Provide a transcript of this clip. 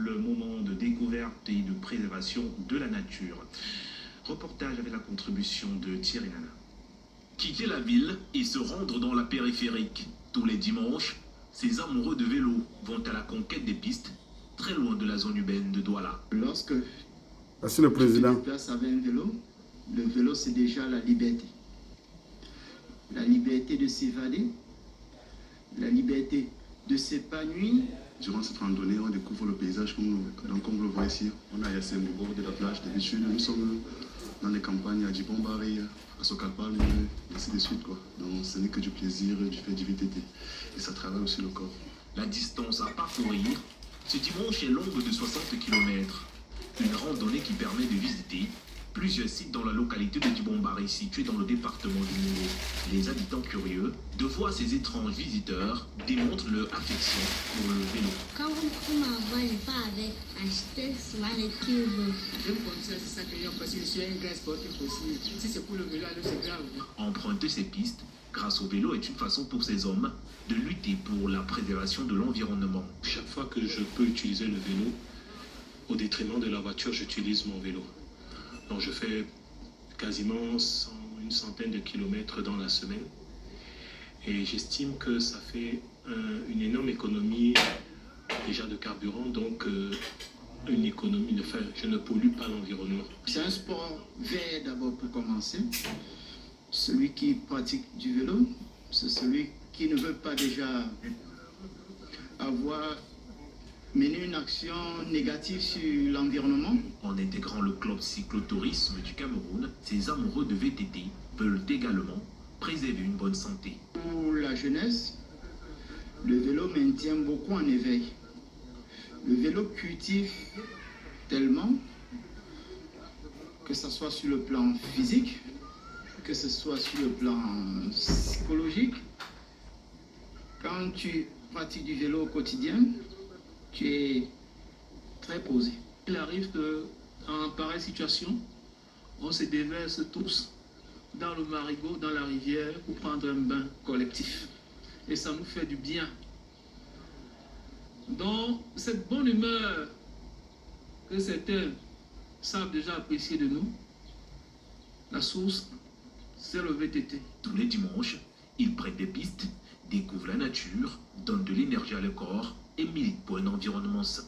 le moment de découverte et de préservation de la nature. Reportage avec la contribution de Thierry Nana. Quitter la ville et se rendre dans la périphérique. Tous les dimanches, ces amoureux de vélo vont à la conquête des pistes, très loin de la zone urbaine de Douala. Lorsque Merci le président. tu te déplaces avec un vélo, le vélo c'est déjà la liberté. La liberté de s'évader, la liberté de s'épanouir. Durant cette randonnée, on découvre le paysage comme vous le voyez ici. On a Yassem au bord de la plage. D'habitude, nous sommes dans les campagnes à Djibombari, à Sokapalm, et ainsi de suite, quoi. Donc ce n'est que du plaisir, du fait du VTT. Et ça travaille aussi le corps. La distance à parcourir, ce dimanche est longue de 60 km. Une randonnée qui permet de visiter plusieurs sites dans la localité de Djibombari, située dans le département du Mouro. Les habitants curieux de voir ces étranges visiteurs démontrent leur affection pour le vélo. Quand on m'envoie, je pars avec acheter souvent les cubes. Je me considère c'est ça que j'ai parce que je suis un grand sportif aussi. Si c'est pour le vélo, alors c'est grave. Emprunter ces pistes grâce au vélo est une façon pour ces hommes de lutter pour la préservation de l'environnement. Chaque fois que je peux utiliser le vélo, au détriment de la voiture, j'utilise mon vélo. Donc je fais quasiment une centaine de kilomètres dans la semaine. Et j'estime que ça fait une énorme économie déjà de carburant, donc une économie de fer. Je ne pollue pas l'environnement. C'est un sport vert d'abord pour commencer. Celui qui pratique du vélo, c'est celui qui ne veut pas déjà avoir mener une action négative sur l'environnement. En intégrant le club cyclotourisme du Cameroun, ces amoureux de VTT veulent également préserver une bonne santé. Pour la jeunesse, le vélo maintient beaucoup en éveil. Le vélo cultive tellement que ce soit sur le plan physique, que ce soit sur le plan psychologique. Quand tu pratiques du vélo au quotidien, tu es très posé. Il arrive qu'en pareille situation, on se déverse tous dans le marigot, dans la rivière, pour prendre un bain collectif. Et ça nous fait du bien. Donc, cette bonne humeur que certains savent déjà apprécier de nous, la source, c'est le VTT. Tous les dimanches, ils prennent des pistes, découvrent la nature, donnent de l'énergie à leur corps et militent pour un environnement sain.